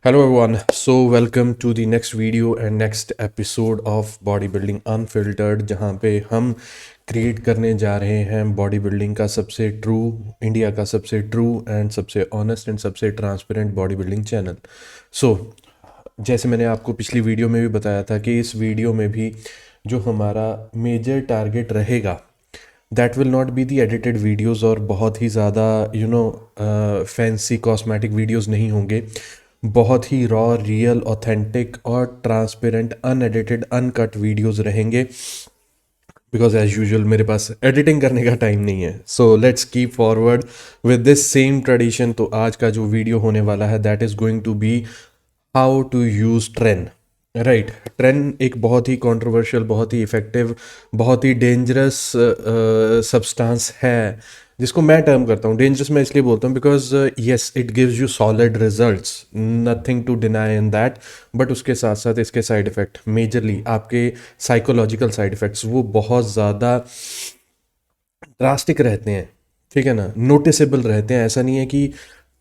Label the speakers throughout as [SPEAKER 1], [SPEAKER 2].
[SPEAKER 1] Hello everyone. So welcome to the next video and next episode of Bodybuilding Unfiltered जहाँ पे हम create करने जा रहे हैं बॉडी बिल्डिंग का सबसे ट्रू इंडिया का सबसे ट्रू एंड सबसे ऑनेस्ट एंड सबसे ट्रांसपेरेंट बॉडी बिल्डिंग चैनल। सो जैसे मैंने आपको पिछली वीडियो में भी बताया था कि इस वीडियो में भी जो हमारा मेजर टारगेट रहेगा that will not be the edited videos और बहुत ही ज़्यादा फैंसी कॉस्मेटिक वीडियोज़ नहीं होंगे। बहुत ही रॉ रियल ऑथेंटिक और ट्रांसपेरेंट अनएडिटेड अनकट वीडियोज़ रहेंगे बिकॉज एज यूजुअल मेरे पास एडिटिंग करने का टाइम नहीं है। So let's keep forward with this same tradition. तो आज का जो वीडियो होने वाला है that is going to be how to use train. Right, train एक बहुत ही कंट्रोवर्शियल, बहुत ही इफ़ेक्टिव, बहुत ही डेंजरस सब्सटेंस है जिसको मैं टर्म करता हूँ डेंजरस। मैं इसलिए बोलता हूँ because yes it gives you solid results, nothing to deny in that, but उसके साथ साथ इसके साइड इफ़ेक्ट मेजरली आपके साइकोलॉजिकल साइड इफ़ेक्ट्स वो बहुत ज़्यादा ड्रास्टिक रहते हैं। ठीक है ना, नोटिसेबल रहते हैं। ऐसा नहीं है कि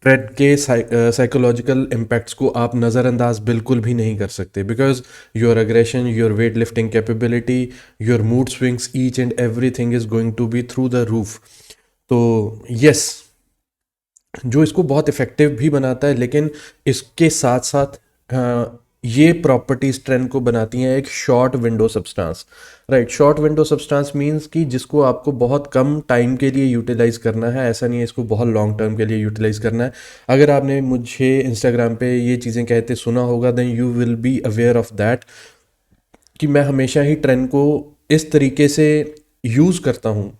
[SPEAKER 1] ट्रेड के साइकोलॉजिकल इम्पैक्ट्स को आप नज़रअंदाज बिल्कुल भी नहीं कर सकते because your aggression, your weight lifting capability, your mood swings, each and every thing is going to be through the roof. तो यस, जो इसको बहुत इफ़ेक्टिव भी बनाता है लेकिन इसके साथ साथ ये प्रॉपर्टीज ट्रेंड को बनाती हैं एक short window substance. Right, short window substance means कि जिसको आपको बहुत कम टाइम के लिए यूटिलाइज करना है। ऐसा नहीं है इसको बहुत लॉन्ग टर्म के लिए यूटिलाइज करना है। अगर आपने मुझे इंस्टाग्राम पे ये चीज़ें कहते सुना होगा then you will be aware of that कि मैं हमेशा ही ट्रेंड को इस तरीके से यूज़ करता हूँ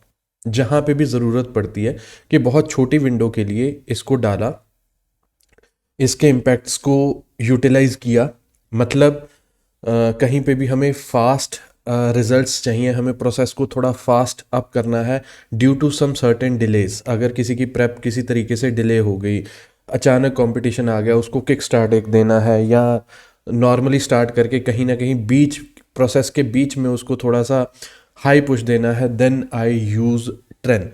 [SPEAKER 1] जहाँ पे भी ज़रूरत पड़ती है कि बहुत छोटी विंडो के लिए इसको डाला, इसके इम्पैक्ट्स को यूटिलाइज किया। मतलब कहीं पे भी हमें फास्ट रिजल्ट्स चाहिए, हमें प्रोसेस को थोड़ा फास्ट अप करना है due to some certain delays. अगर किसी की प्रेप किसी तरीके से डिले हो गई, अचानक कंपटीशन आ गया, उसको किक स्टार्ट एक देना है या नॉर्मली स्टार्ट करके कहीं ना कहीं बीच प्रोसेस के बीच में उसको थोड़ा सा हाई पुश देना है, देन आई यूज़ ट्रेन।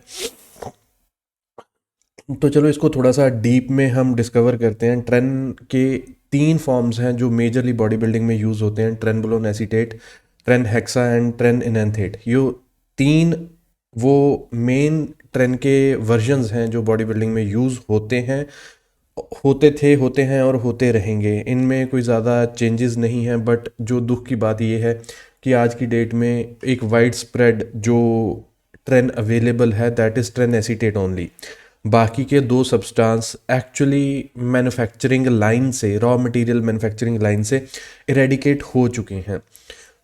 [SPEAKER 1] तो चलो इसको थोड़ा सा डीप में हम डिस्कवर करते हैं। ट्रेन के तीन फॉर्म्स हैं जो मेजरली बॉडी बिल्डिंग में यूज़ होते हैं, trenbolone acetate, tren hexa and tren enanthate. ये तीन वो मेन ट्रेन के वर्जन्स हैं जो बॉडी बिल्डिंग में यूज़ होते हैं, होते थे, होते हैं और होते रहेंगे। इनमें कोई ज़्यादा चेंजेस नहीं हैं, बट जो दुख की बात ये है कि आज की डेट में एक वाइड स्प्रेड जो ट्रेन अवेलेबल है that is train acetate only. बाकी के दो सब्सटेंस एक्चुअली मैन्युफैक्चरिंग लाइन से, रॉ मटेरियल मैन्युफैक्चरिंग लाइन से इरेडिकेट हो चुके हैं।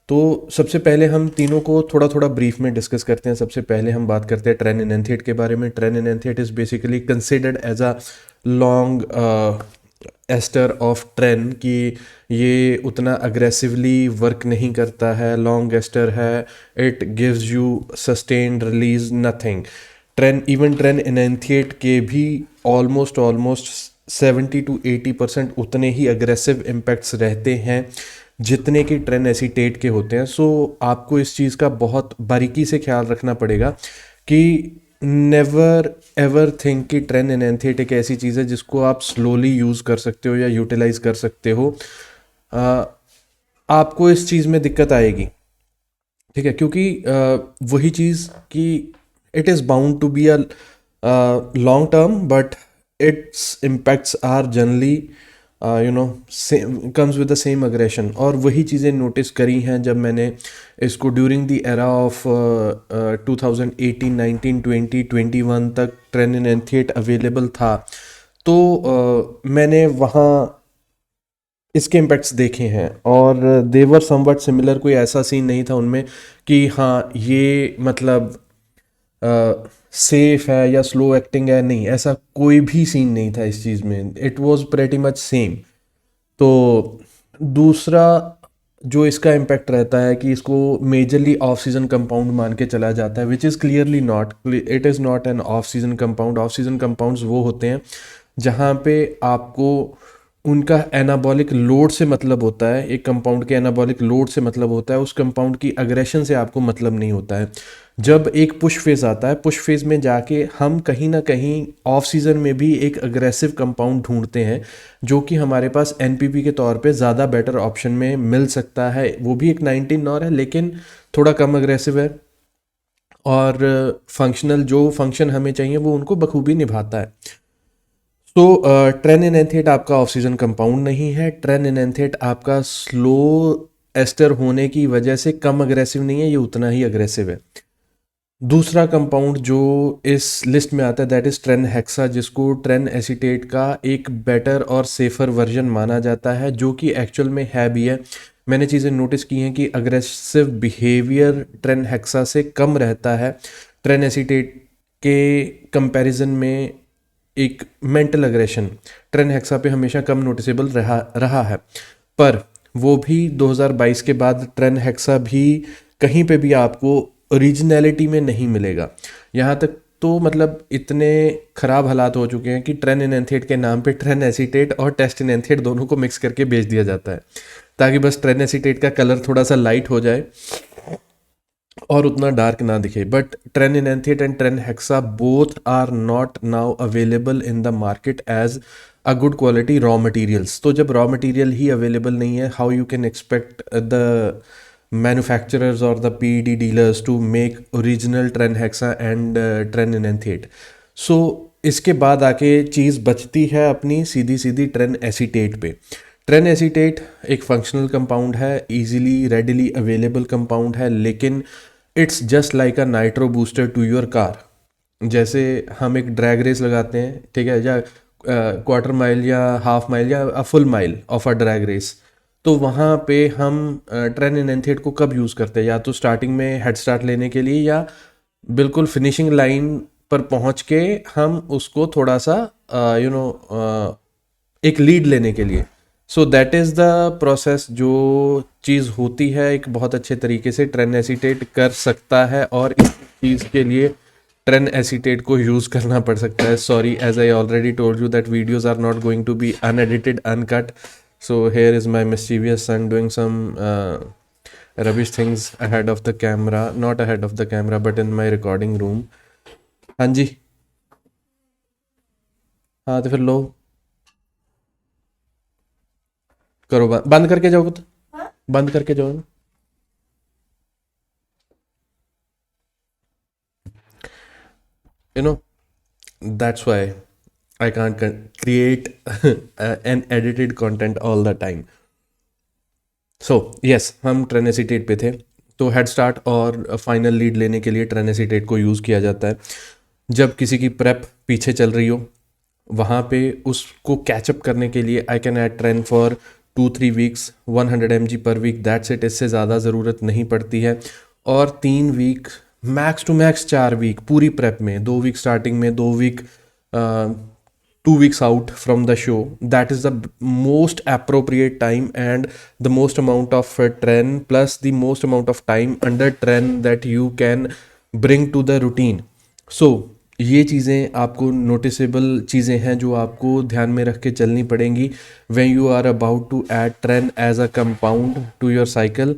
[SPEAKER 1] तो सबसे पहले हम तीनों को थोड़ा थोड़ा ब्रीफ में डिस्कस करते हैं। सबसे पहले हम बात करते हैं ट्रेन इनएंथेट के बारे में। Tren enanthate is basically considered as a long ester of tren कि ये उतना अग्रेसिवली वर्क नहीं करता है, लॉन्ग एस्टर है, it gives you sustained release nothing. Tren enanthate के भी ऑलमोस्ट 70 to 80% उतने ही अग्रेसिव इम्पैक्ट्स रहते हैं जितने कि ट्रेन एसीटेट के होते हैं। सो आपको इस चीज़ का बहुत बारीकी से ख्याल रखना पड़ेगा कि नेवर एवर थिंक कि ट्रेन इनएंथिएट एक ऐसी चीज़ है जिसको आप स्लोली यूज़ कर सकते हो या यूटिलाइज कर सकते हो। आपको इस चीज़ में दिक्कत आएगी, ठीक है, क्योंकि वही चीज़ कि it is bound to be a long term but its impacts are generally comes with the same aggression। और वही चीज़ें नोटिस करी हैं जब मैंने इसको ड्यूरिंग द एरा ऑफ 2018, 19, 20, 21 तक ट्रेन इनएंथिएट अवेलेबल था। तो मैंने वहाँ इसके इम्पैक्ट्स देखे हैं और देवर समवट सिमिलर। कोई ऐसा सीन नहीं था उनमें कि हाँ ये मतलब सेफ है या स्लो एक्टिंग है, नहीं, ऐसा कोई भी सीन नहीं था इस चीज़ में। It was pretty much same. तो दूसरा जो इसका इम्पैक्ट रहता है कि इसको मेजरली ऑफ सीजन कंपाउंड मान के चला जाता है, which is clearly not, it is not an off season compound. Off season compounds वो होते हैं जहाँ पे आपको उनका एनाबॉलिक लोड से मतलब होता है, एक कंपाउंड के एनाबॉलिक लोड से मतलब होता है, उस कंपाउंड की अग्रेशन से आपको मतलब नहीं होता है। जब एक पुश फेज आता है, पुश फेज में जाके हम कहीं ना कहीं ऑफ सीजन में भी एक अग्रेसिव कंपाउंड ढूंढते हैं जो कि हमारे पास एनपीपी के तौर पे ज़्यादा बेटर ऑप्शन में मिल सकता है। वो भी एक 19 नॉर है लेकिन थोड़ा कम अग्रेसिव है, और फंक्शनल जो फंक्शन हमें चाहिए वो उनको बखूबी निभाता है। तो ट्रेन एनेंथेट आपका ऑफ सीजन कंपाउंड नहीं है। ट्रेन एनेंथेट आपका स्लो एस्टर होने की वजह से कम अग्रेसिव नहीं है, ये उतना ही अग्रेसिव है। दूसरा कंपाउंड जो इस लिस्ट में आता है दैट इज ट्रेन हेक्सा, जिसको ट्रेन एसीटेट का एक बेटर और सेफर वर्जन माना जाता है, जो कि एक्चुअल में है भी है। मैंने चीज़ें नोटिस की हैं कि अग्रेसिव बिहेवियर ट्रेन हेक्सा से कम रहता है ट्रेन एसीटेट के कंपैरिजन में। एक मेंटल अग्रेशन ट्रेन हेक्सा पे हमेशा कम नोटिसेबल रहा है, पर वो भी 2022 के बाद ट्रेन हेक्सा भी कहीं पे भी आपको ओरिजिनलिटी में नहीं मिलेगा। यहाँ तक तो मतलब इतने ख़राब हालात हो चुके हैं कि ट्रेन एनेंथेट के नाम पे ट्रेन एसीटेट और टेस्ट एनेंथेट दोनों को मिक्स करके बेच दिया जाता है, ताकि बस ट्रेन एसीटेट का कलर थोड़ा सा लाइट हो जाए और उतना डार्क ना दिखे। But tren enanthate and tren hexa both are not now available in the market as a good quality raw materials. तो जब रॉ मटेरियल ही अवेलेबल नहीं है, how you can expect the manufacturers or the PED dealers to make original tren hexa and tren enanthate. So इसके बाद आके चीज़ बचती है अपनी सीधी सीधी ट्रेन एसीटेट पे। ट्रेन एसीटेट एक फंक्शनल कंपाउंड है, इजीली रेडिली अवेलेबल कंपाउंड है, लेकिन it's just like a nitro booster to your car. जैसे हम एक ड्रैग रेस लगाते हैं, ठीक है, या क्वार्टर माइल या हाफ माइल या full mile of a drag race, तो वहाँ पे हम ट्रेन एनेंथेट को कब यूज़ करते हैं? या तो स्टार्टिंग में हेड स्टार्ट लेने के लिए, या बिल्कुल फिनिशिंग लाइन पर पहुँच के हम उसको थोड़ा सा एक लीड लेने के लिए। So that is the process. जो चीज़ होती है एक बहुत अच्छे तरीके से ट्रेन एसीटेट कर सकता है, और इस चीज़ के लिए ट्रेन एसीटेट को यूज़ करना पड़ सकता है। Sorry, as I already told you that videos are not going to be unedited, uncut. So here is my mischievous son doing some rubbish things ahead of the camera, not ahead of the camera, but in my recording room. हाँ जी, हाँ तो फिर लो करो, बंद करके जाओ तो, बंद करके जाओ ना। You know, that's why I can't create an edited content all the time. So yes, हम ट्रेन एसीटेट पे थे। तो हेड स्टार्ट और फाइनल लीड लेने के लिए ट्रेन एसीटेट को यूज़ किया जाता है। जब किसी की प्रेप पीछे चल रही हो, वहाँ पे उसको कैचअप करने के लिए I can add train for 2-3 weeks, 100 mg पर वीक, दैट्स इट। इससे ज़्यादा ज़रूरत नहीं पड़ती है। और 3 week, max to max 4 week पूरी प्रेप में, 2 वीक स्टार्टिंग में, 2 week 2 weeks out from the show, that is the most appropriate time and the most amount of trend plus the most amount of time under trend that you can bring to the routine. So ये चीज़ें आपको noticeable चीज़ें हैं जो आपको ध्यान में रख के चलनी पड़ेंगी when you are about to add trend as a compound to your cycle.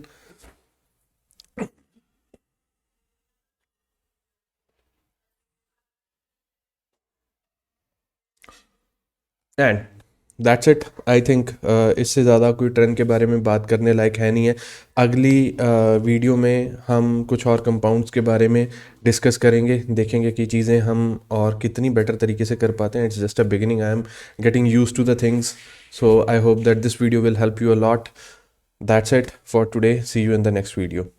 [SPEAKER 1] And that's it. I think इससे ज़्यादा कोई ट्रेंड के बारे में बात करने लायक है नहीं है। अगली वीडियो में हम कुछ और कंपाउंड्स के बारे में डिस्कस करेंगे, देखेंगे कि चीज़ें हम और कितनी बेटर तरीके से कर पाते हैं। It's just a beginning, I am getting use to the things, so I hope that this video will help you a lot. That's it for today, see you in the next video.